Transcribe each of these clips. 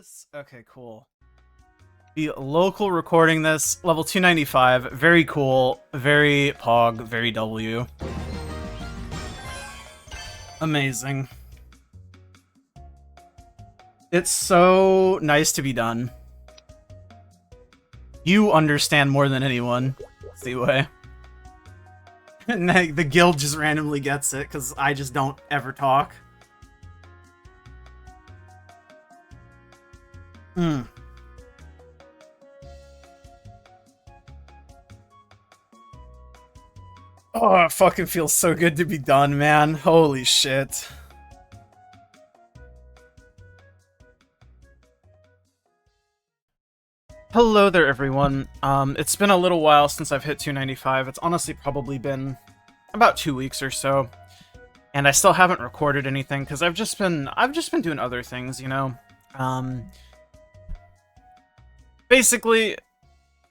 this? Okay, cool. The local recording this, level 295, very cool, very Pog, very W. Amazing. It's so nice to be done. You understand more than anyone, Seaway. And the guild just randomly gets it, because I just don't ever talk. Oh, it fucking feels so good to be done, man. Holy shit. Hello there, everyone. It's been a little while since I've hit 295. It's honestly probably been about 2 weeks or so. And I still haven't recorded anything, because I've just been doing other things, you know? Basically,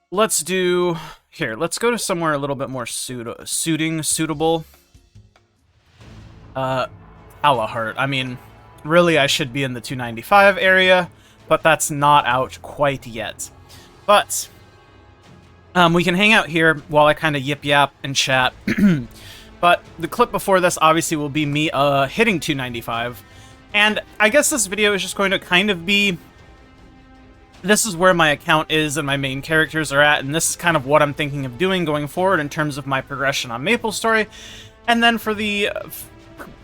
let's go to somewhere a little bit more suitable. Alahart. I mean, really, I should be in the 295 area, but that's not out quite yet. But, we can hang out here while I kind of yip-yap and chat. But the clip before this, obviously, will be me, hitting 295. And I guess this video is just going to kind of be... This is where my account is and my main characters are at, and this is kind of what I'm thinking of doing going forward in terms of my progression on MapleStory. And then for the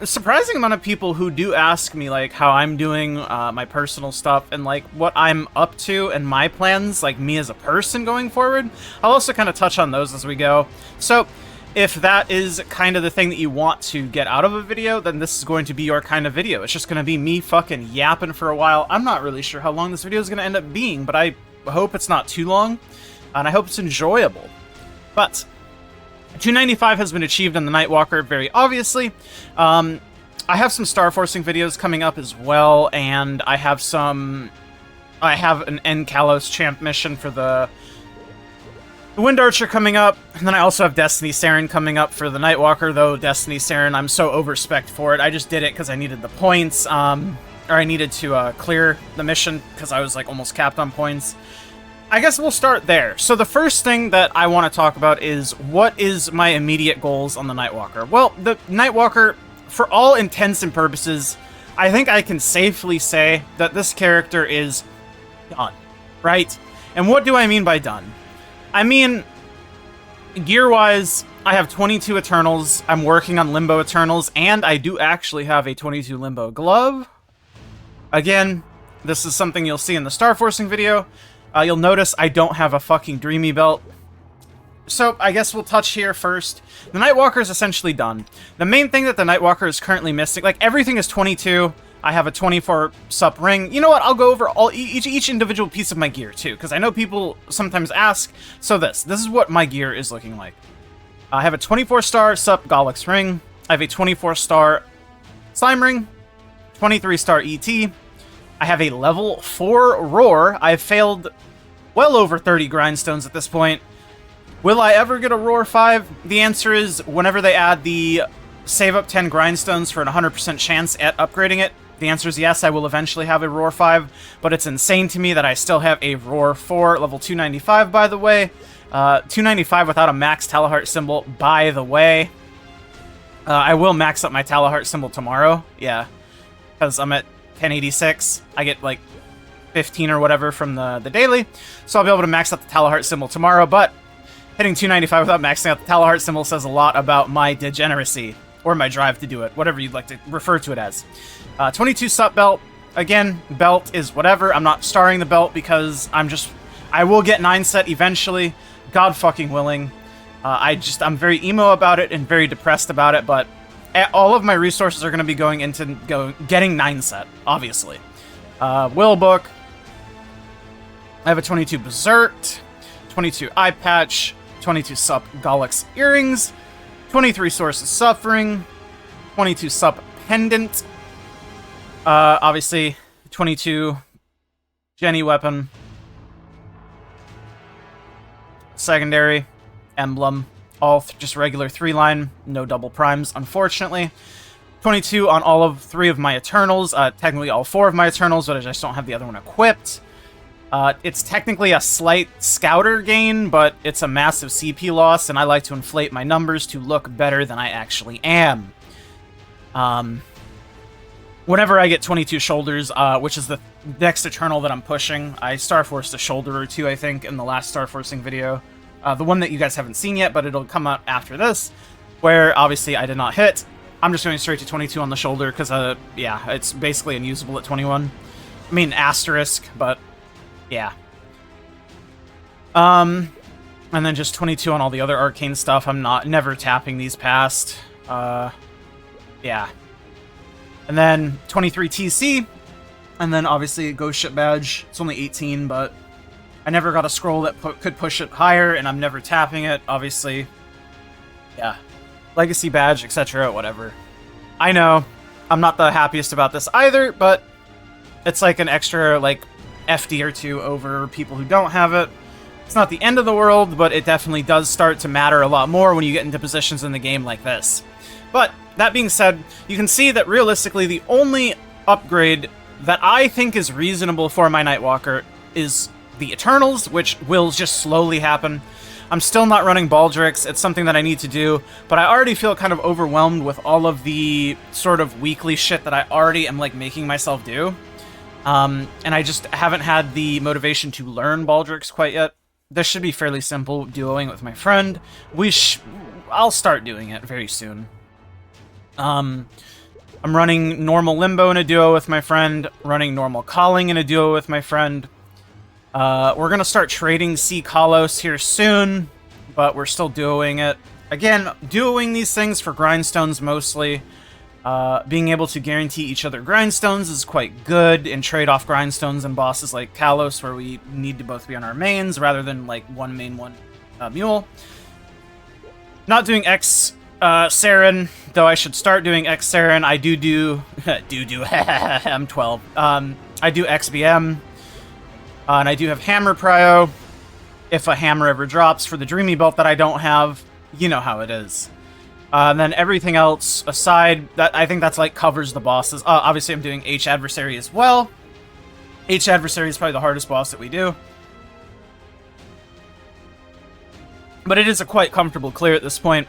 surprising amount of people who do ask me, like, how I'm doing, my personal stuff, and, like, what I'm up to and my plans, like, me as a person going forward, I'll also kind of touch on those as we go. So, if that is kind of the thing that you want to get out of a video, then this is going to be your kind of video. It's just going to be me fucking yapping for a while. I'm not really sure how long this video is going to end up being, but I hope it's not too long, and I hope it's enjoyable. But 295 has been achieved on the Nightwalker, very obviously. I have some Star Forcing videos coming up as well, and I have an End Kalos champ mission for the Wind Archer coming up, and then I also have Destiny Saren coming up for the Nightwalker, though Destiny Saren, I'm so overspec'd for it. I just did it because I needed the points, or I needed to clear the mission because I was like almost capped on points. I guess we'll start there. So the first thing that I want to talk about is what is my immediate goals on the Nightwalker. Well, the Nightwalker, for all intents and purposes, I think I can safely say that this character is done, right? And what do I mean by done? I mean, gear-wise, I have 22 Eternals, I'm working on Limbo Eternals, and I do actually have a 22 Limbo glove. Again, this is something you'll see in the Star Forcing video. You'll notice I don't have a fucking Dreamy Belt. So, I guess we'll touch here first. The Nightwalker is essentially done. The main thing that the Nightwalker is currently missing, like, everything is 22. I have a 24 sup ring. You know what? I'll go over each individual piece of my gear, too, because I know people sometimes ask. So this is what my gear is looking like. I have a 24-star sup Golix ring. I have a 24-star slime ring. 23-star ET. I have a level 4 roar. I've failed well over 30 grindstones at this point. Will I ever get a roar 5? The answer is whenever they add the save up 10 grindstones for an 100% chance at upgrading it. The answer is yes, I will eventually have a Roar 5, but it's insane to me that I still have a Roar 4, level 295, by the way. 295 without a max Talahart symbol, by the way. I will max up my Talahart symbol tomorrow, yeah, because I'm at 1086. I get, like, 15 or whatever from the daily, so I'll be able to max out the Talahart symbol tomorrow, but hitting 295 without maxing out the Talahart symbol says a lot about my degeneracy, or my drive to do it, whatever you'd like to refer to it as. 22 sup belt. Again, belt is whatever. I'm not starring the belt because I will get 9 set eventually. God fucking willing. I'm very emo about it and very depressed about it, but all of my resources are going to be going into getting 9 set, obviously. Will book. I have a 22 Berserk, 22 Eye Patch, 22 sup Golix earrings, 23 Source of Suffering, 22 sup Pendant, obviously 22 Jenny Weapon, Secondary, Emblem, all just regular 3-line, no double primes, unfortunately. 22 on all of 3 of my Eternals, technically all 4 of my Eternals, but I just don't have the other one equipped. It's technically a slight scouter gain, but it's a massive CP loss, and I like to inflate my numbers to look better than I actually am. Whenever I get 22 shoulders, which is the next Eternal that I'm pushing, I Starforced a shoulder or 2, I think, in the last Starforcing video. The one that you guys haven't seen yet, but it'll come out after this, where obviously I did not hit. I'm just going straight to 22 on the shoulder, because, yeah, it's basically unusable at 21. I mean, asterisk, but, yeah. And then just 22 on all the other arcane stuff. I'm never tapping these past. Yeah. And then 23 TC, and then obviously a Ghost Ship badge. It's only 18, but I never got a scroll that could push it higher, and I'm never tapping it, obviously. Yeah. Legacy badge, etc., whatever. I know, I'm not the happiest about this either, but it's like an extra, like, FD or 2 over people who don't have it. It's not the end of the world, but it definitely does start to matter a lot more when you get into positions in the game like this. But, that being said, you can see that realistically the only upgrade that I think is reasonable for my Nightwalker is the Eternals, which will just slowly happen. I'm still not running Baldrix, it's something that I need to do, but I already feel kind of overwhelmed with all of the sort of weekly shit that I already am, like, making myself do. And I just haven't had the motivation to learn Baldrix quite yet. This should be fairly simple, duoing with my friend. I'll start doing it very soon. I'm running normal Limbo in a duo with my friend, running normal Calling in a duo with my friend. We're gonna start trading Sea Kalos here soon, but we're still duoing it. Again, duoing these things for grindstones mostly. Being able to guarantee each other grindstones is quite good, and trade off grindstones and bosses like Kalos, where we need to both be on our mains, rather than like one main, one mule. Not doing X Saren, though I should start doing X Saren. I do I'm 12. I do XBM, and I do have Hammer Prio. If a hammer ever drops for the Dreamy Belt that I don't have, you know how it is. And then everything else aside, I think that's like covers the bosses. Obviously I'm doing H Adversary as well. H Adversary is probably the hardest boss that we do. But it is a quite comfortable clear at this point.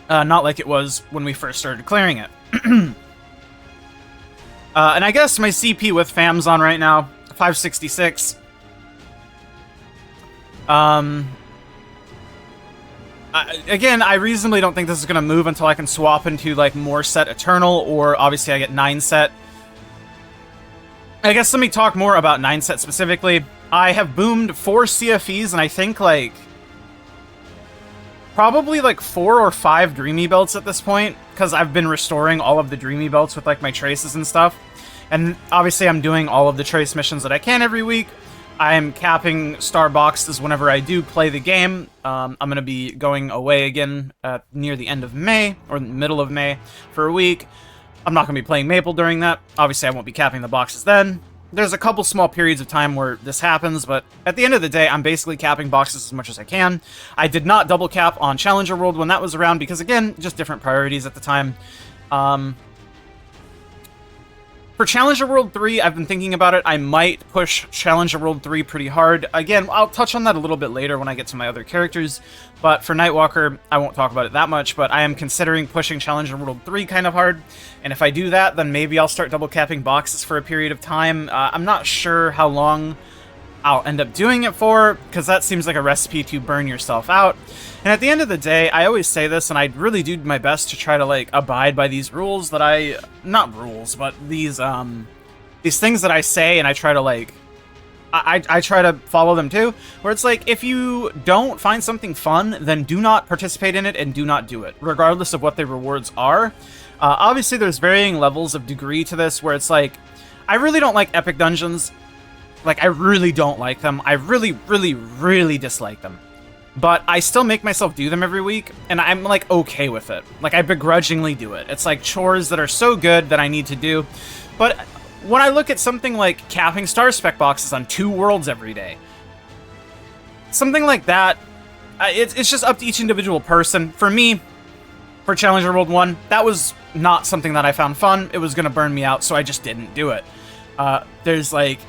Not like it was when we first started clearing it. And I guess my CP with FAM's on right now, 566. Again, I reasonably don't think this is going to move until I can swap into, like, more set Eternal, or obviously I get 9 set. I guess let me talk more about 9 set specifically. I have boomed 4 CFEs, and I think, like, probably, like, 4 or 5 Dreamy Belts at this point, because I've been restoring all of the Dreamy Belts with, like, my traces and stuff. And obviously I'm doing all of the trace missions that I can every week. I'm capping star boxes whenever I do play the game. I'm going to be going away again near the end of May, or the middle of May, for a week. I'm not going to be playing Maple during that. Obviously, I won't be capping the boxes then. There's a couple small periods of time where this happens, but at the end of the day, I'm basically capping boxes as much as I can. I did not double cap on Challenger World when that was around, because again, just different priorities at the time. For Challenger World 3, I've been thinking about it. I might push Challenger World 3 pretty hard. Again, I'll touch on that a little bit later when I get to my other characters. But for Nightwalker, I won't talk about it that much, but I am considering pushing Challenger World 3 kind of hard. And if I do that, then maybe I'll start double capping boxes for a period of time. I'm not sure how long I'll end up doing it for, because that seems like a recipe to burn yourself out. And at the end of the day, I always say this, and I really do my best to try to, like, abide by these rules that not rules, but these things that I say, and I try to, like, I try to follow them too, where it's like, if you don't find something fun, then do not participate in it and do not do it, regardless of what the rewards are. Obviously, there's varying levels of degree to this, where it's like, I really don't like epic dungeons. Like, I really don't like them. I really, really, really dislike them. But I still make myself do them every week, and I'm, like, okay with it. Like, I begrudgingly do it. It's like chores that are so good that I need to do. But when I look at something like capping star spec boxes on 2 worlds every day, something like that, it's just up to each individual person. For me, for Challenger World 1. That was not something that I found fun. It was going to burn me out, so I just didn't do it. There's like...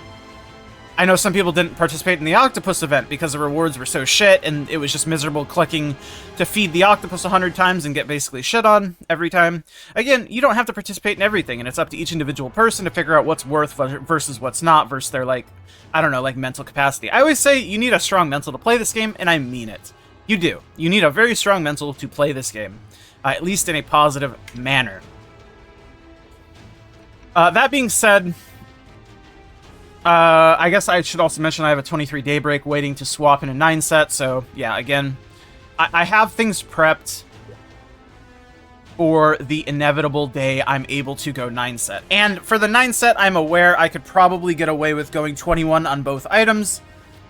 I know some people didn't participate in the octopus event because the rewards were so shit, and it was just miserable clicking to feed the octopus 100 times and get basically shit on every time. Again, you don't have to participate in everything, and it's up to each individual person to figure out what's worth versus what's not, versus their, like, I don't know, like, mental capacity. I always say you need a strong mental to play this game, and I mean it. You do. You need a very strong mental to play this game, at least in a positive manner. That being said... I guess I should also mention I have a 23 Daybreak waiting to swap in a 9 set, so yeah, again, I have things prepped for the inevitable day I'm able to go 9 set. And for the 9 set, I'm aware I could probably get away with going 21 on both items.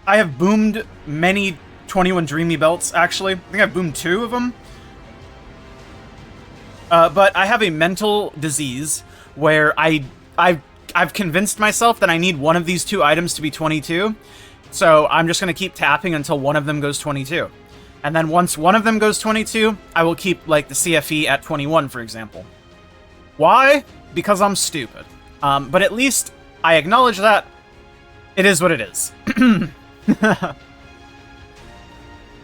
I have boomed many 21 Dreamy Belts, actually. I think I've boomed 2 of them. But I have a mental disease where I've convinced myself that I need one of these 2 items to be 22, so I'm just going to keep tapping until one of them goes 22. And then once one of them goes 22, I will keep, like, the CFE at 21, for example. Why? Because I'm stupid. But at least I acknowledge that it is what it is.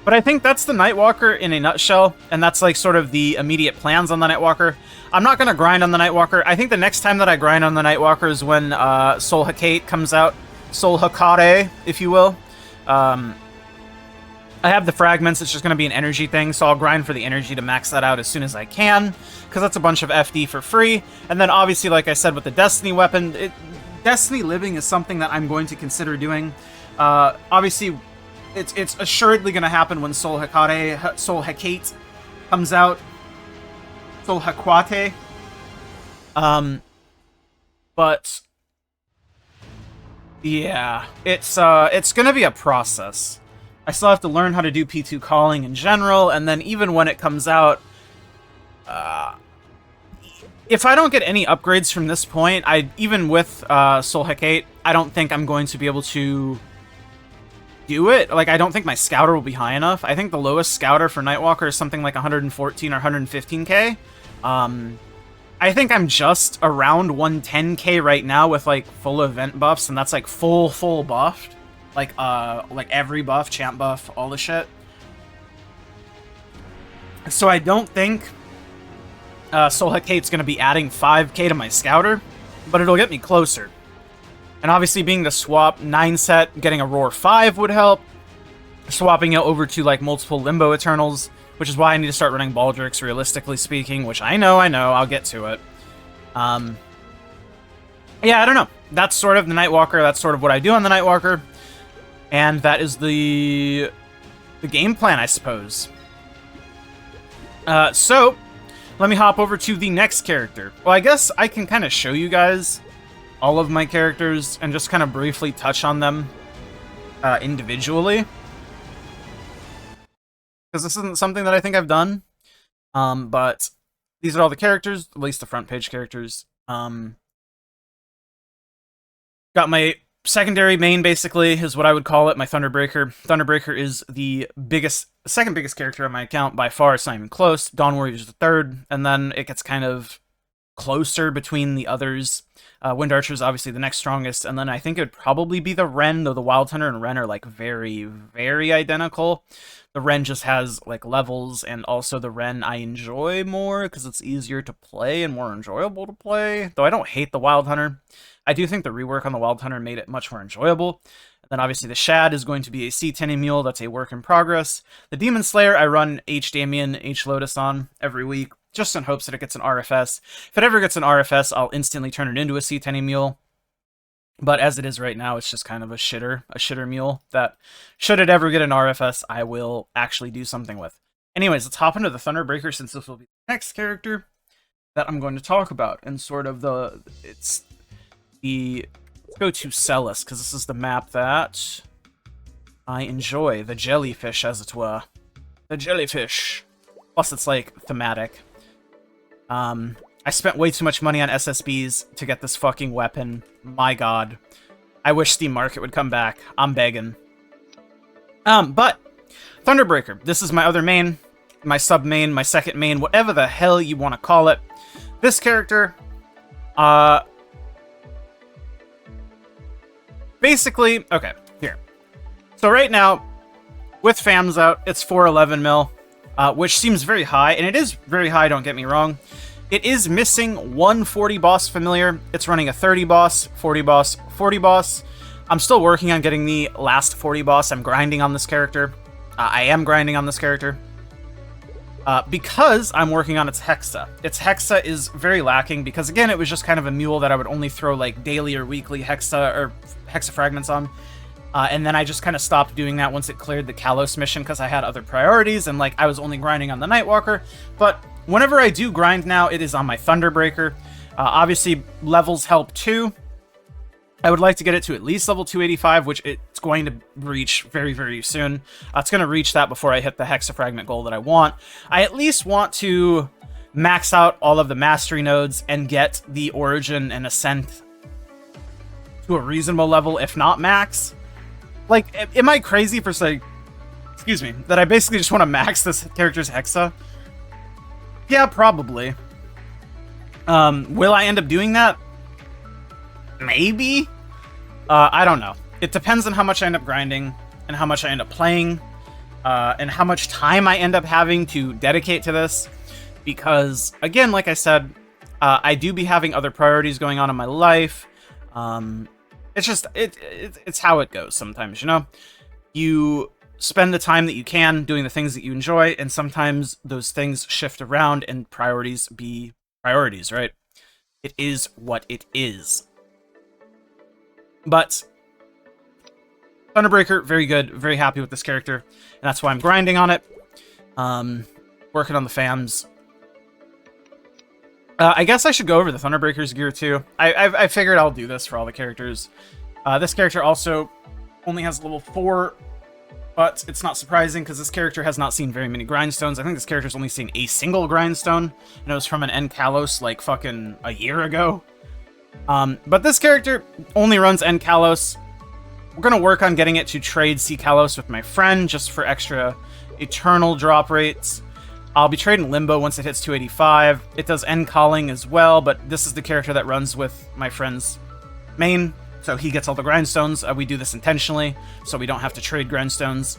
But I think that's the Nightwalker in a nutshell, and that's, like, sort of the immediate plans on the Nightwalker. I'm not going to grind on the Nightwalker. I think the next time that I grind on the Nightwalker is when Soul Hecate comes out. Soul Hecate, if you will. I have the fragments. It's just going to be an energy thing, so I'll grind for the energy to max that out as soon as I can, because that's a bunch of FD for free. And then, obviously, like I said, with the Destiny weapon, Destiny Living is something that I'm going to consider doing. Obviously... It's assuredly going to happen when Soul Hecate comes out. Soul Hecate. But yeah, it's going to be a process. I still have to learn how to do P2 calling in general, and then even when it comes out, if I don't get any upgrades from this point, even with Soul Hecate, I don't think I'm going to be able to do it. Like, I don't think my scouter will be high enough. I think the lowest scouter for Nightwalker is something like 114 or 115k. I think I'm just around 110k right now with, like, full event buffs, and that's, like, full buffed. Like every buff, champ buff, all the shit. So I don't think Soul Hecate's going to be adding 5k to my scouter, but it'll get me closer. And obviously, being the swap 9 set, getting a Roar 5 would help. Swapping it over to, like, multiple Limbo Eternals, which is why I need to start running Baldrix, realistically speaking, which I know, I'll get to it. Yeah, I don't know. That's sort of the Nightwalker, that's sort of what I do on the Nightwalker. And that is the game plan, I suppose. So, let me hop over to the next character. Well, I guess I can kind of show you guys all of my characters and just kind of briefly touch on them individually, because this isn't something that I think I've done. But these are all the characters, at least the front page characters. Got my secondary main, basically, is what I would call it, my Thunderbreaker. Thunderbreaker is the second biggest character on my account by far. It's not even close. Dawn Warrior is the third, and then it gets kind of closer between the others. Wind Archer is obviously the next strongest, and then I think it would probably be the Ren, though the Wild Hunter and Ren are, like, very, very identical. The Ren just has, like, levels, and also the Ren I enjoy more, because it's easier to play and more enjoyable to play, though I don't hate the Wild Hunter. I do think the rework on the Wild Hunter made it much more enjoyable. And then obviously the Shad is going to be a C10 Mule, that's a work in progress. The Demon Slayer I run H Damien, H Lotus on every week, just in hopes that it gets an RFS. If it ever gets an RFS, I'll instantly turn it into a C10 Mule. But as it is right now, it's just kind of a shitter mule that, should it ever get an RFS, I will actually do something with. Anyways, let's hop into the Thunderbreaker, since this will be the next character that I'm going to talk about. And sort of let's go to Celis, because this is the map that I enjoy. The jellyfish, as it were. The jellyfish. Plus, it's, like, thematic. I spent way too much money on SSBs to get this fucking weapon. My god. I wish Steam Market would come back. I'm begging. But Thunderbreaker. This is my other main. my sub-main, my second main, whatever the hell you want to call it. This character, basically, okay, here. So right now, with FAMs out, it's 411 mil, which seems very high, and it is very high, don't get me wrong. It is missing one 40 boss familiar. It's running a 30 boss, 40 boss, 40 boss. I'm still working on getting the last 40 boss. I'm grinding on this character. I am grinding on this character. Because I'm working on its Hexa. Its Hexa is very lacking because, again, it was just kind of a mule that I would only throw, like, daily or weekly Hexa or Hexa fragments on. And then I just kind of stopped doing that once it cleared the Kalos mission because I had other priorities and, like, I was only grinding on the Nightwalker. But whenever I do grind now, it is on my Thunderbreaker. Obviously, levels help too. I would like to get it to at least level 285, which it's going to reach very, very soon. It's going to reach that before I hit the Hexafragment goal that I want. I at least want to max out all of the Mastery nodes and get the Origin and Ascent to a reasonable level, if not max. Like, am I crazy for saying, excuse me, that I basically just want to max this character's Hexa? Yeah, probably. Will I end up doing that? Maybe? I don't know. It depends on how much I end up grinding, and how much I end up playing, and how much time I end up having to dedicate to this. Because, again, like I said, I do be having other priorities going on in my life. It's just, it's how it goes sometimes, you know? You spend the time that you can doing the things that you enjoy, and sometimes those things shift around and priorities be priorities, right? It is what it is. But Thunderbreaker, very good, very happy with this character, and that's why I'm grinding on it. Working on the FAMs. I guess I should go over the Thunderbreaker's gear too. I figured I'll do this for all the characters. This character also only has level 4, but it's not surprising because this character has not seen very many grindstones. I think this character's only seen a single grindstone, and it was from an N Kalos like fucking a year ago. But this character only runs N Kalos. We're gonna work on getting it to trade C Kalos with my friend just for extra eternal drop rates. I'll be trading Limbo once it hits 285. It does N calling as well, but this is the character that runs with my friend's main, so he gets all the grindstones. We do this intentionally, so we don't have to trade grindstones.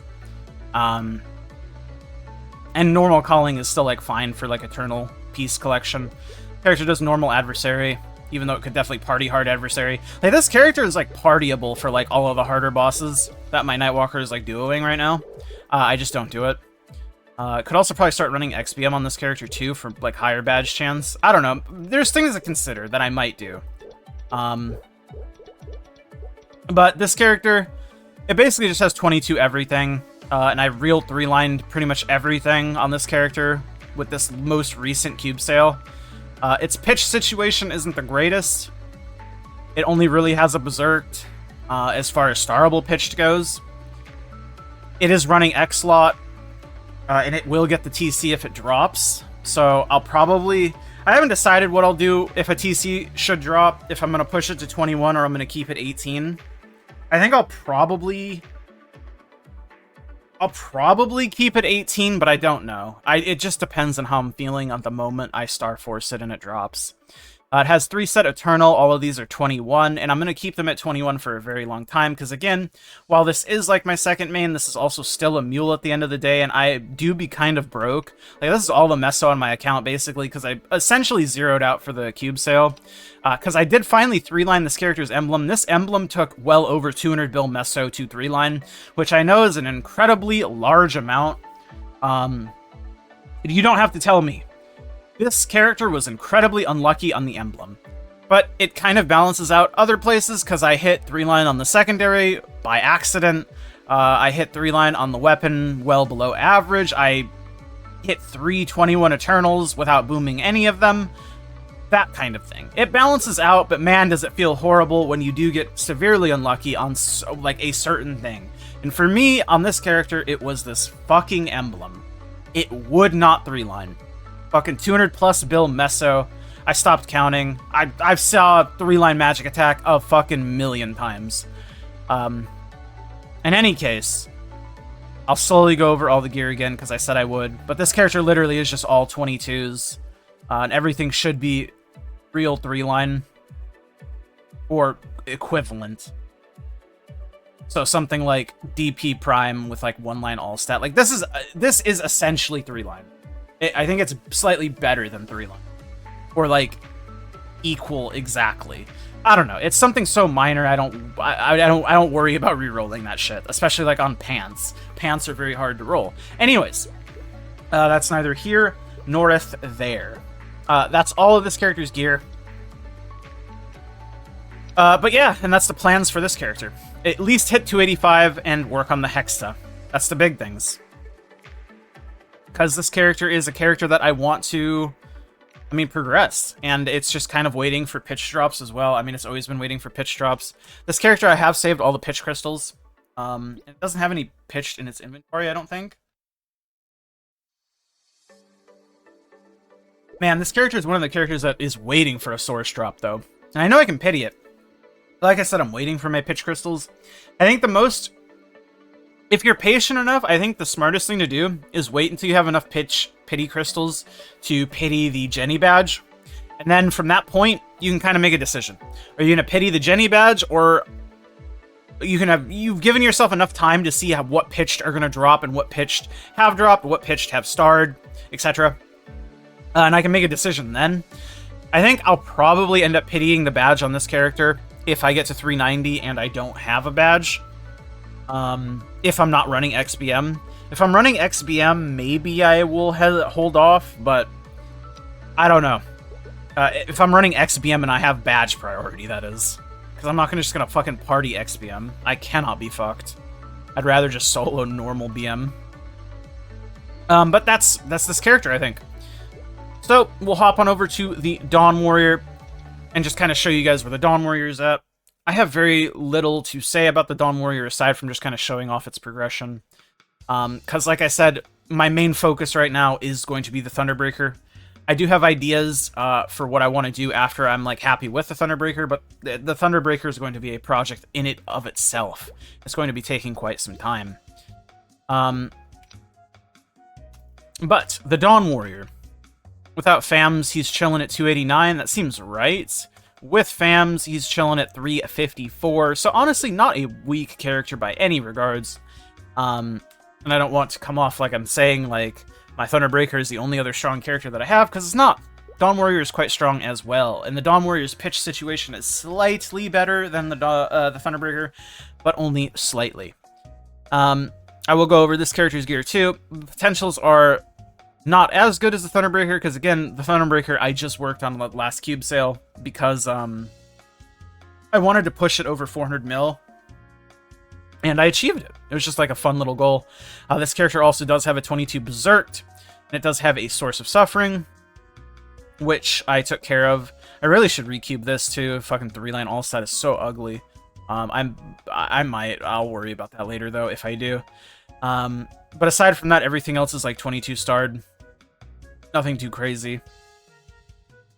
And normal calling is still like fine for like Eternal Peace collection. Character does normal adversary, even though it could definitely party hard adversary. Like, this character is like partyable for like all of the harder bosses that my Nightwalker is like duoing right now. I just don't do it. Could also probably start running XBM on this character too for like higher badge chance. I don't know. There's things to consider that I might do. But this character, it basically just has 22 everything. And I real 3-lined pretty much everything on this character with this most recent cube sale. Its pitch situation isn't the greatest. It only really has a Berserked as far as starable pitched goes. It is running X-Slot, and it will get the TC if it drops. So I'll probably... I haven't decided what I'll do if a TC should drop, if I'm going to push it to 21 or I'm going to keep it 18. I think I'll probably keep it 18, but I don't know. It just depends on how I'm feeling at the moment I Star Force it and it drops. It has 3 set Eternal. All of these are 21, and I'm going to keep them at 21 for a very long time, because again, while this is like my second main, this is also still a mule at the end of the day, and I do be kind of broke. Like, this is all the meso on my account, basically, because I essentially zeroed out for the cube sale. Because I did finally 3-line this character's emblem. This emblem took well over 200 bill meso to 3-line, which I know is an incredibly large amount. You don't have to tell me. This character was incredibly unlucky on the emblem, but it kind of balances out other places because I hit 3-line on the secondary by accident. I hit 3-line on the weapon well below average. I hit 321 Eternals without booming any of them. That kind of thing. It balances out, but man, does it feel horrible when you do get severely unlucky on like a certain thing. And for me, on this character, it was this fucking emblem. It would not 3-line. Fucking 200 plus bill meso. I stopped counting. I've saw 3-line magic attack a fucking million times. In any case, I'll slowly go over all the gear again because I said I would. But this character literally is just all 22s. And everything should be real 3-line. Or equivalent. So something like DP Prime with like 1-line all stat. Like this is essentially 3-line. I think it's slightly better than 3-line. Or like equal exactly. I don't know. It's something so minor. I don't worry about re-rolling that shit, especially like on pants. Pants are very hard to roll. Anyways, that's neither here noreth there. That's all of this character's gear. But yeah, and that's the plans for this character. At least hit 285 and work on the Hexa. That's the big things. Because this character is a character that I want to, progress. And it's just kind of waiting for pitch drops as well. It's always been waiting for pitch drops. This character, I have saved all the pitch crystals. It doesn't have any pitched in its inventory, I don't think. Man, this character is one of the characters that is waiting for a source drop, though. And I know I can pity it. Like I said, I'm waiting for my pitch crystals. I think if you're patient enough, I think the smartest thing to do is wait until you have enough pity crystals to pity the Jenny badge. And then from that point, you can kind of make a decision. Are you going to pity the Jenny badge, or you've given yourself enough time to see what pitched are going to drop and what pitched have dropped, what pitched have starred, etc. And I can make a decision then. I think I'll probably end up pitying the badge on this character if I get to 390 and I don't have a badge. If I'm not running XBM. If I'm running XBM, maybe I will hold off, but I don't know. If I'm running XBM and I have badge priority, that is. Because I'm not just gonna fucking party XBM. I cannot be fucked. I'd rather just solo normal BM. But that's this character, I think. So, we'll hop on over to the Dawn Warrior and just kind of show you guys where the Dawn Warrior is at. I have very little to say about the Dawn Warrior aside from just kind of showing off its progression. Because like I said, my main focus right now is going to be the Thunderbreaker. I do have ideas for what I want to do after I'm like happy with the Thunderbreaker, but the Thunderbreaker is going to be a project in it of itself. It's going to be taking quite some time. But the Dawn Warrior. Without FAMs, he's chilling at 289. That seems right. With FAMs, he's chilling at 354. So honestly, not a weak character by any regards. And I don't want to come off like I'm saying like my Thunderbreaker is the only other strong character that I have, because it's not. Dawn Warrior is quite strong as well, and the Dawn Warrior's pitch situation is slightly better than the Thunderbreaker, but only slightly. I will go over this character's gear too. The potentials are not as good as the Thunderbreaker, because again, the Thunderbreaker I just worked on the last cube sale, because I wanted to push it over 400 mil, and I achieved it. It was just like a fun little goal. This character also does have a 22 Berserked, and it does have a Source of Suffering, which I took care of. I really should recube this too. Fucking 3-line all set is so ugly. I'll worry about that later though if I do. But aside from that, everything else is like 22 starred. Nothing too crazy.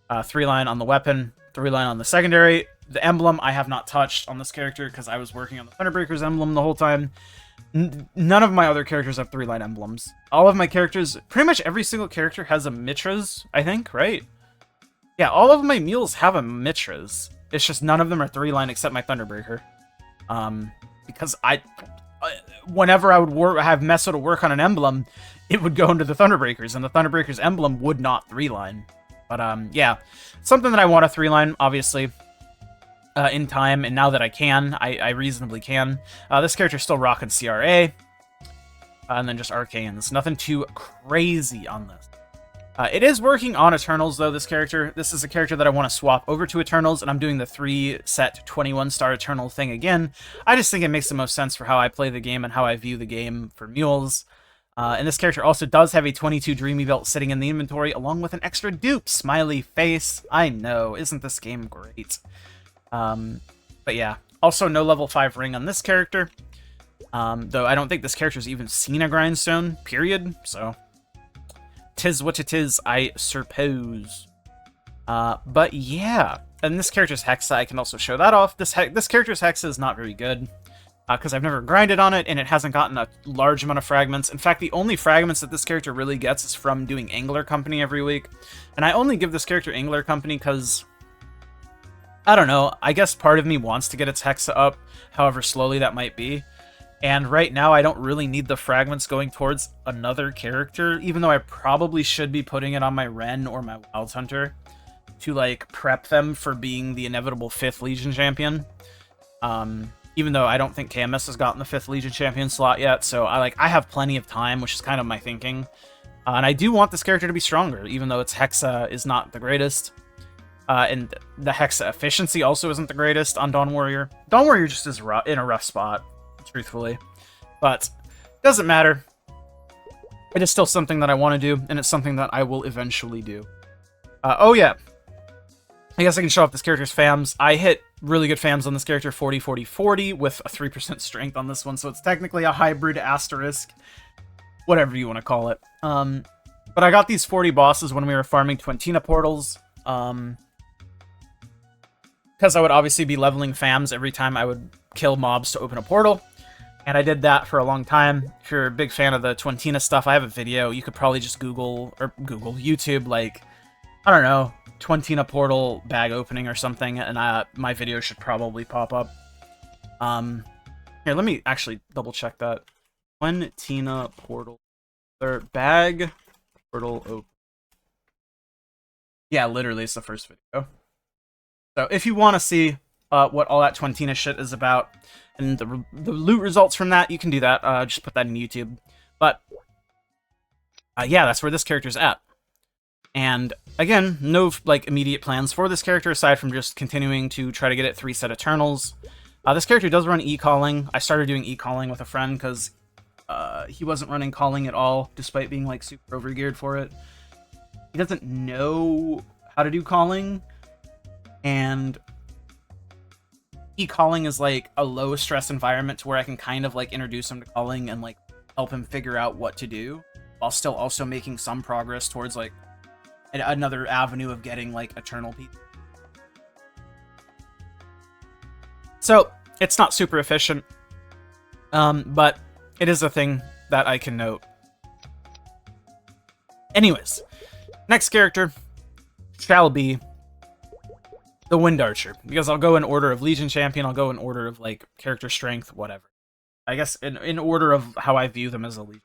3-line on the weapon, 3-line on the secondary. The emblem I have not touched on this character because I was working on the Thunderbreaker's emblem the whole time. None of my other characters have 3-line emblems. All of my characters, pretty much every single character has a Mitras, I think, right? Yeah, all of my mules have a Mitras. It's just none of them are 3-line except my Thunderbreaker. Because whenever I would have Meso to work on an emblem, it would go into the Thunderbreakers, and the Thunderbreaker's emblem would not 3-line. But yeah, something that I want to 3-line, obviously, in time, and now that I can, I reasonably can. This character's still rocking CRA, and then just Arcanes. Nothing too crazy on this. It is working on Eternals, though, this character. This is a character that I want to swap over to Eternals, and I'm doing the 3-set 21-star Eternal thing again. I just think it makes the most sense for how I play the game and how I view the game for mules. And this character also does have a 22 Dreamy Belt sitting in the inventory, along with an extra dupe. Smiley face. I know, isn't this game great? But yeah, also no level 5 ring on this character. Though I don't think this character's even seen a grindstone, period, so... 'tis what it is, I suppose. But yeah, and this character's Hexa, I can also show that off. This character's Hexa is not very good. because I've never grinded on it, and it hasn't gotten a large amount of fragments. In fact, the only fragments that this character really gets is from doing Angler Company every week. And I only give this character Angler Company because, I don't know, I guess part of me wants to get its Hexa up, however slowly that might be. And right now, I don't really need the fragments going towards another character, even though I probably should be putting it on my Ren or my Wild Hunter to, like, prep them for being the inevitable 5th Legion champion. Even though I don't think KMS has gotten the 5th Legion champion slot yet, so I have plenty of time, which is kind of my thinking. And I do want this character to be stronger, even though its Hexa is not the greatest. And the Hexa efficiency also isn't the greatest on Dawn Warrior. Dawn Warrior just is in a rough spot, truthfully. But it doesn't matter. It is still something that I want to do, and it's something that I will eventually do. Oh yeah. I guess I can show off this character's FAMs. I hit really good FAMs on this character, 40, 40, 40, with a 3% strength on this one, so it's technically a hybrid asterisk. Whatever you want to call it. But I got these 40 bosses when we were farming Twentina portals. Because I would obviously be leveling FAMs every time I would kill mobs to open a portal. And I did that for a long time. If you're a big fan of the Twentina stuff, I have a video. You could probably just YouTube, like, I don't know, Twentina portal bag opening or something, and my video should probably pop up. Here, let me actually double check that. Twentina portal, or bag portal open. Yeah, literally, it's the first video. So if you want to see what all that Twentina shit is about, and the loot results from that, you can do that. Just put that in YouTube. But yeah, that's where this character's at. And again, no like immediate plans for this character aside from just continuing to try to get it 3 set Eternals. This character does run e-calling. I started doing e-calling with a friend because he wasn't running calling at all, despite being like super overgeared for it. He doesn't know how to do calling, and e-calling is like a low stress environment to where I can kind of like introduce him to calling and like help him figure out what to do, while still also making some progress towards like another avenue of getting like eternal people. So it's not super efficient, but it is a thing that I can note. Anyways, next character shall be the Wind Archer, because I'll go in order of Legion Champion, I'll go in order of like character strength, whatever. I guess in order of how I view them as a Legion.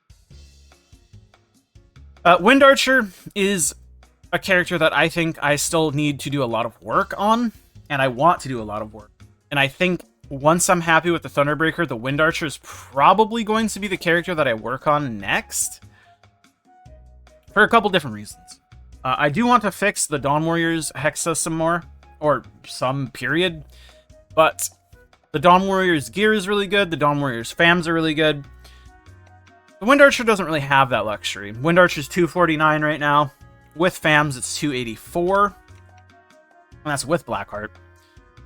Wind Archer is a character that I think I still need to do a lot of work on, and I want to do a lot of work. And I think once I'm happy with the Thunderbreaker, the Wind Archer is probably going to be the character that I work on next, for a couple different reasons. I do want to fix the Dawn Warrior's Hexa some more, or some period, but the Dawn Warrior's gear is really good, the Dawn Warrior's FAMs are really good. The Wind Archer doesn't really have that luxury. Wind Archer's 249 right now. With FAMs, it's 284. And that's with Blackheart.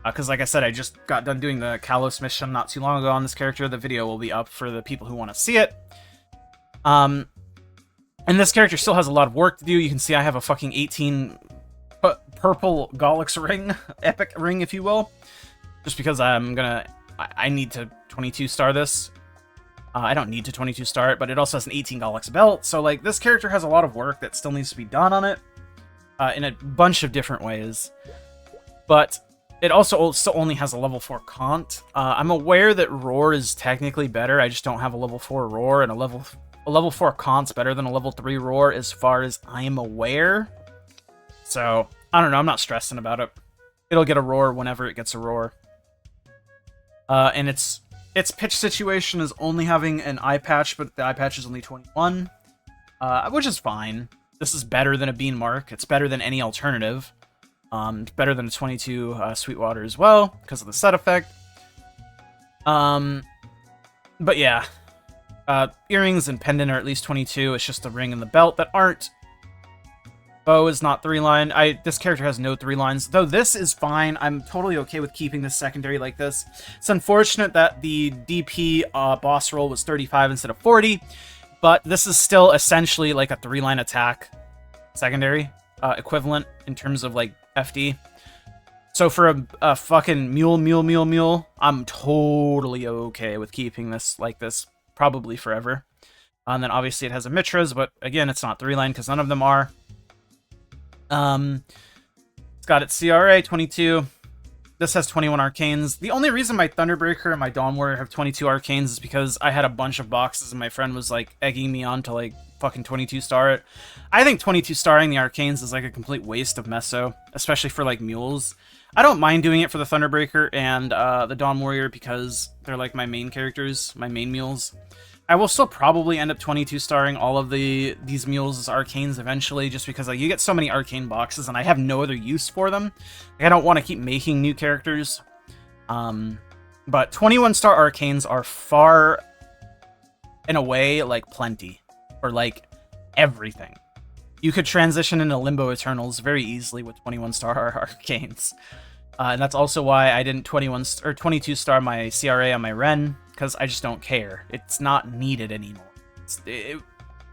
Because like I said, I just got done doing the Kalos mission not too long ago on this character. The video will be up for the people who want to see it. And this character still has a lot of work to do. You can see I have a fucking 18 purple Gollix ring. Epic ring, if you will. Just because I need to 22 star this. I don't need to 22 star it, but it also has an 18 Gollix belt. So like this character has a lot of work that still needs to be done on it. In a bunch of different ways. But it also still only has a level 4 Kant. I'm aware that Roar is technically better. I just don't have a level 4 Roar, and a level 4 Kant's better than a level 3 Roar as far as I'm aware. So, I don't know, I'm not stressing about it. It'll get a Roar whenever it gets a Roar. And its pitch situation is only having an eye patch, but the eye patch is only 21. Which is fine. This is better than a Bean Mark. It's better than any alternative. It's better than a 22 Sweetwater as well, because of the set effect. But yeah. Earrings and pendant are at least 22. It's just the ring and the belt that aren't. Bow is not 3-line. This character has no 3 lines, though this is fine. I'm totally okay with keeping this secondary like this. It's unfortunate that the DP boss roll was 35 instead of 40, but this is still essentially like a 3-line attack secondary equivalent in terms of like FD. So for a fucking mule, I'm totally okay with keeping this like this probably forever. And then obviously it has a Mitras, but again, it's not 3-line because none of them are. It's got its CRA 22. This has 21 arcanes. The only reason my Thunderbreaker and my Dawn Warrior have 22 arcanes is because I had a bunch of boxes and my friend was like egging me on to like fucking 22 star it. I think 22 starring the arcanes is like a complete waste of meso, especially for like mules. I don't mind doing it for the Thunderbreaker and the Dawn Warrior because they're like my main characters, my main mules. I will still probably end up 22 starring all of these mules as arcanes eventually, just because like you get so many arcane boxes and I have no other use for them. Like, I don't want to keep making new characters. But 21 star arcanes are far, in a way, like plenty for like everything. You could transition into Limbo Eternals very easily with 21 star arcanes. And that's also why I didn't 22 star my CRA on my Ren, because I just don't care. It's not needed anymore.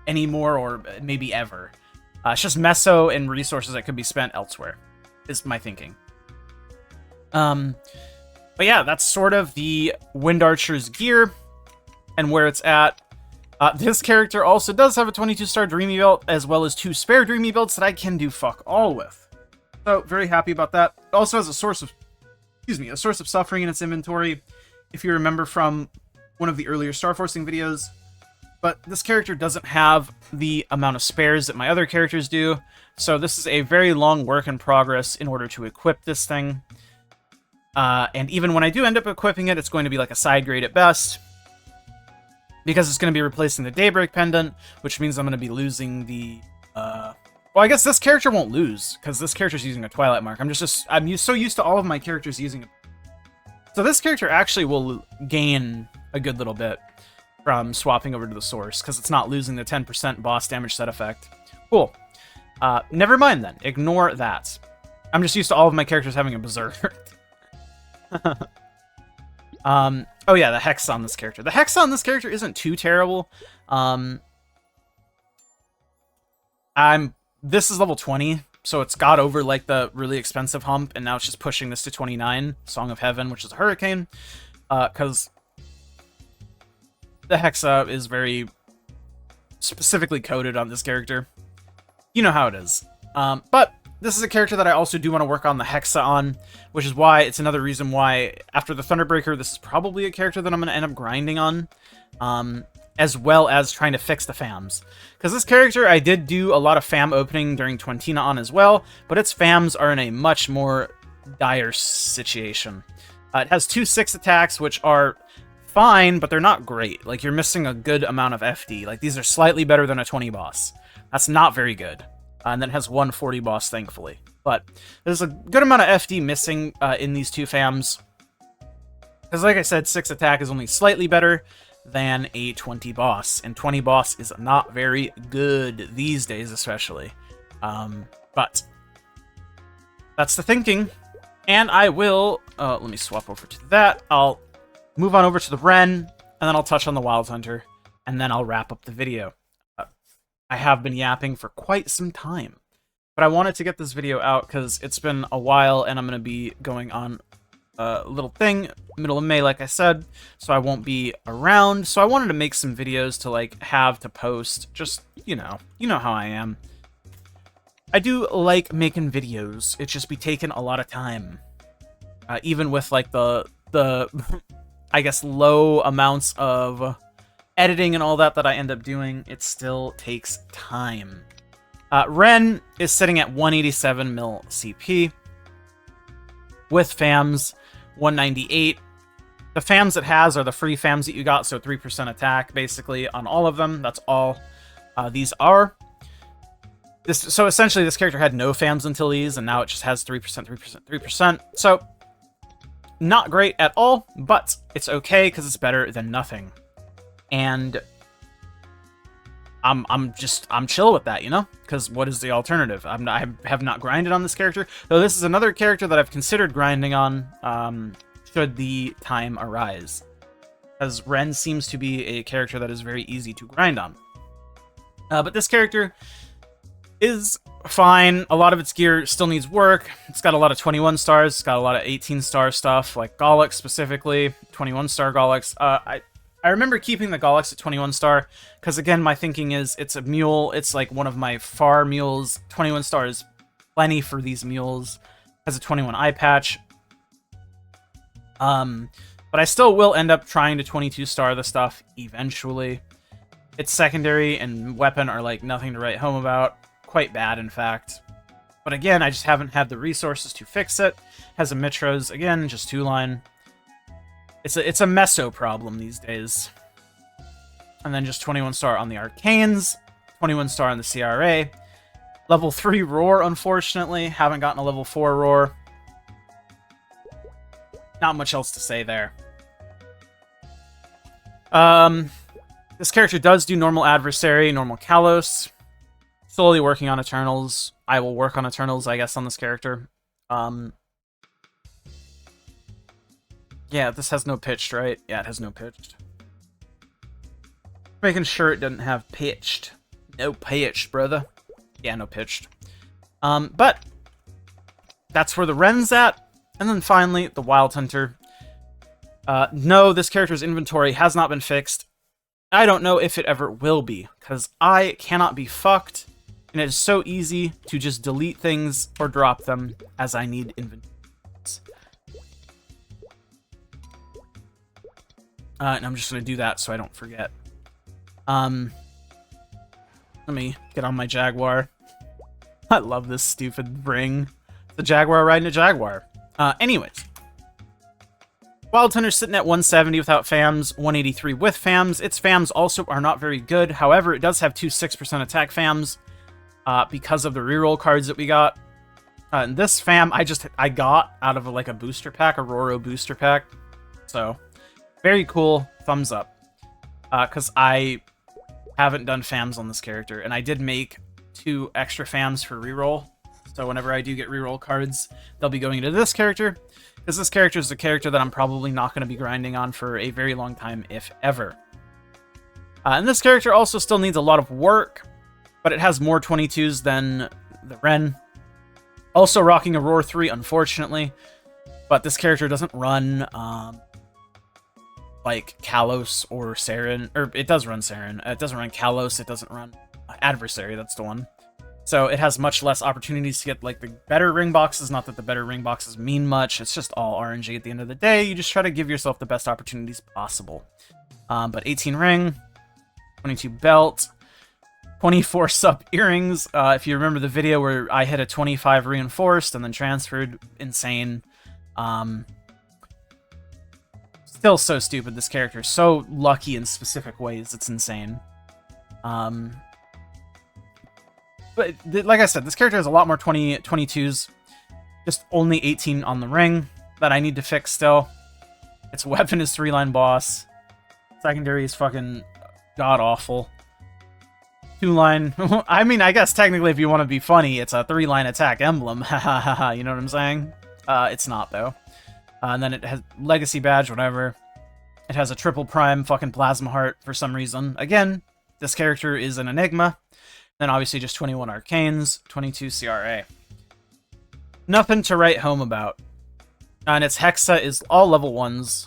Anymore, or maybe ever. It's just meso and resources that could be spent elsewhere, is my thinking. But yeah, that's sort of the Wind Archer's gear and where it's at. This character also does have a 22 star Dreamy Belt, as well as 2 spare Dreamy Belts that I can do fuck all with. So, very happy about that. It also has a source of suffering in its inventory, if you remember from one of the earlier Star Forcing videos. But this character doesn't have the amount of spares that my other characters do, so this is a very long work in progress in order to equip this thing. And even when I do end up equipping it, it's going to be like a side grade at best, because it's going to be replacing the Daybreak Pendant, which means I'm going to be losing the... Well, I guess this character won't lose, because this character's using a Twilight Mark. I'm so used to all of my characters using it. So this character actually will gain a good little bit from swapping over to the source, because it's not losing the 10% boss damage set effect. Cool. Never mind then. Ignore that. I'm just used to all of my characters having a Berserker. Oh yeah, the Hex on this character. The Hex on this character isn't too terrible. This is level 20, so it's got over like the really expensive hump, and now it's just pushing this to 29, Song of Heaven, which is a Hurricane, because the Hexa is very specifically coded on this character. You know how it is. But this is a character that I also do want to work on the Hexa on, which is why it's another reason why after the Thunderbreaker, this is probably a character that I'm going to end up grinding on, as well as trying to fix the FAMs. Because this character, I did do a lot of FAM opening during Twentina on as well, but its FAMs are in a much more dire situation. It has 2 6 attacks, which are fine, but they're not great. Like, you're missing a good amount of FD. Like, these are slightly better than a 20 boss. That's not very good. And then it has 140 boss, thankfully. But there's a good amount of FD missing in these 2 FAMs. Because, like I said, 6 attack is only slightly better than a 20 boss. And 20 boss is not very good these days, especially. But that's the thinking. And I will... let me swap over to that. I'll move on over to the Ren, and then I'll touch on the Wild Hunter, and then I'll wrap up the video. I have been yapping for quite some time, but I wanted to get this video out because it's been a while, and I'm going to be going on a little thing, middle of May, like I said, so I won't be around, so I wanted to make some videos to, like, have to post, just, you know how I am. I do like making videos, it just be taking a lot of time, even with, like, the I guess, low amounts of editing and all that I end up doing, it still takes time. Ren is sitting at 187 mil CP, with FAMs 198. The FAMs it has are the free FAMs that you got, so 3% attack, basically, on all of them. That's all these are. So essentially, this character had no FAMs until these, and now it just has 3%, 3%, 3%. So, not great at all, but it's okay, because it's better than nothing. And I'm chill with that, you know? Because what is the alternative? I have not grinded on this character, though this is another character that I've considered grinding on, should the time arise. Because Ren seems to be a character that is very easy to grind on. But this character, is fine. A lot of its gear still needs work. It's got a lot of 21 stars. It's got a lot of 18-star stuff, like Gollix specifically, 21-star Gollix. I remember keeping the Gollix at 21-star, because again, my thinking is it's a mule. It's like one of my far mules. 21 stars, plenty for these mules. Has a 21 eye patch. But I still will end up trying to 22-star the stuff eventually. Its secondary and weapon are like nothing to write home about. Quite bad, in fact. But again, I just haven't had the resources to fix it. Has a Mitros, again, just 2-line. It's a meso problem these days. And then just 21-star on the Arcanes, 21-star on the CRA. Level 3 Roar, unfortunately. Haven't gotten a level 4 Roar. Not much else to say there. This character does do normal Adversary, normal Kalos. Slowly working on Eternals. I will work on Eternals, I guess, on this character. Yeah, this has no pitched, right? Yeah, it has no pitched. Making sure it doesn't have pitched. No pitched, brother. Yeah, no pitched. But that's where the Ren's at. And then finally, the Wild Hunter. No, this character's inventory has not been fixed. I don't know if it ever will be, because I cannot be fucked, and it is so easy to just delete things or drop them as I need inventory. And I'm just going to do that so I don't forget. Let me get on my Jaguar. I love this stupid ring. The Jaguar riding a Jaguar. Anyways. Wild Hunter's sitting at 170 without FAMs, 183 with FAMs. Its FAMs also are not very good. However, it does have 2 6% attack FAMs because of the reroll cards that we got. And this FAM I got out of like a booster pack, a Roro booster pack. So, very cool. Thumbs up. Because I haven't done FAMs on this character. And I did make 2 extra FAMs for reroll. So whenever I do get reroll cards, they'll be going into this character. Because this character is a character that I'm probably not going to be grinding on for a very long time, if ever. And this character also still needs a lot of work, but it has more 22s than the Ren. Also rocking a Roar 3, unfortunately. But this character doesn't run, like, Kalos or Saren. Or, it does run Saren. It doesn't run Kalos. It doesn't run Adversary. That's the one. So it has much less opportunities to get, like, the better ring boxes. Not that the better ring boxes mean much. It's just all RNG at the end of the day. You just try to give yourself the best opportunities possible. But 18 ring, 22 belt, 24 sup earrings. If you remember the video where I hit a 25 reinforced and then transferred, insane. Still so stupid, this character. So lucky in specific ways. It's insane. But like I said, this character has a lot more 22s. Just only 18 on the ring that I need to fix still. Its weapon is 3-line boss. Secondary is fucking god-awful. 2-line... I mean, I guess technically if you want to be funny, it's a 3-line attack emblem. Ha ha ha ha, you know what I'm saying? It's not, though. And then it has Legacy Badge, whatever. It has a triple prime fucking Plasma Heart for some reason. Again, this character is an enigma. Then obviously just 21 Arcanes, 22 CRA. Nothing to write home about. And its Hexa is all level 1s.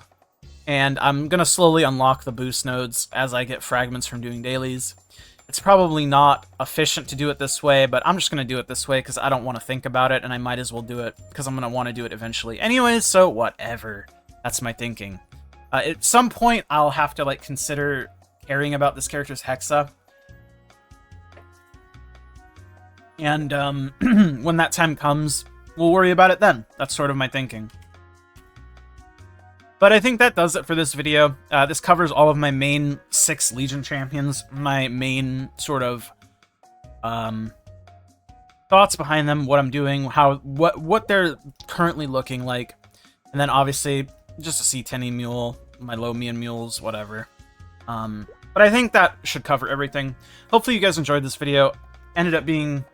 And I'm going to slowly unlock the boost nodes as I get fragments from doing dailies. It's probably not efficient to do it this way, but I'm just going to do it this way because I don't want to think about it, and I might as well do it because I'm going to want to do it eventually anyways, so whatever. That's my thinking. At some point, I'll have to like consider caring about this character's Hexa. And when that time comes, we'll worry about it then. That's sort of my thinking. But I think that does it for this video. This covers all of my main 6 Legion champions, my main sort of thoughts behind them, what I'm doing, what they're currently looking like, and then obviously just a C10 mule, my Lomian mules, whatever. But I think that should cover everything. Hopefully you guys enjoyed this video. Ended up being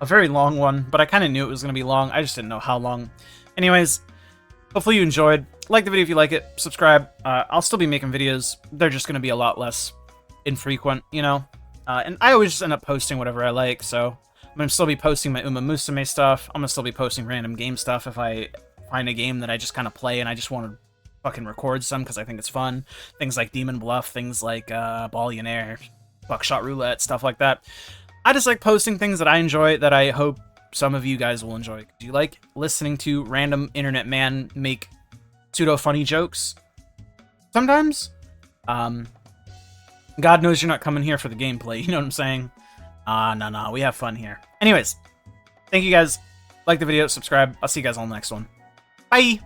a very long one, but I kind of knew it was going to be long. I just didn't know how long. Anyways, hopefully you enjoyed. Like the video if you like it. Subscribe. I'll still be making videos. They're just going to be a lot less infrequent, you know? And I always just end up posting whatever I like, so... Hopefully you enjoyed. Like the video if you like it. Subscribe. I'll still be making videos. They're just going to be a lot less infrequent, you know? And I always just end up posting whatever I like, so... Hopefully you enjoyed. I'm going to still be posting my Uma Musume stuff. I'm going to still be posting random game stuff if I find a game that I just kind of play and I just want to fucking record some because I think it's fun. Things like Demon Bluff, things like Ballionaire, Buckshot Roulette, stuff like that. I just like posting things that I enjoy that I hope some of you guys will enjoy. Do you like listening to random internet man make pseudo-funny jokes? Sometimes? God knows you're not coming here for the gameplay, you know what I'm saying? No, we have fun here. Anyways, thank you guys. Like the video, subscribe. I'll see you guys on the next one. Bye!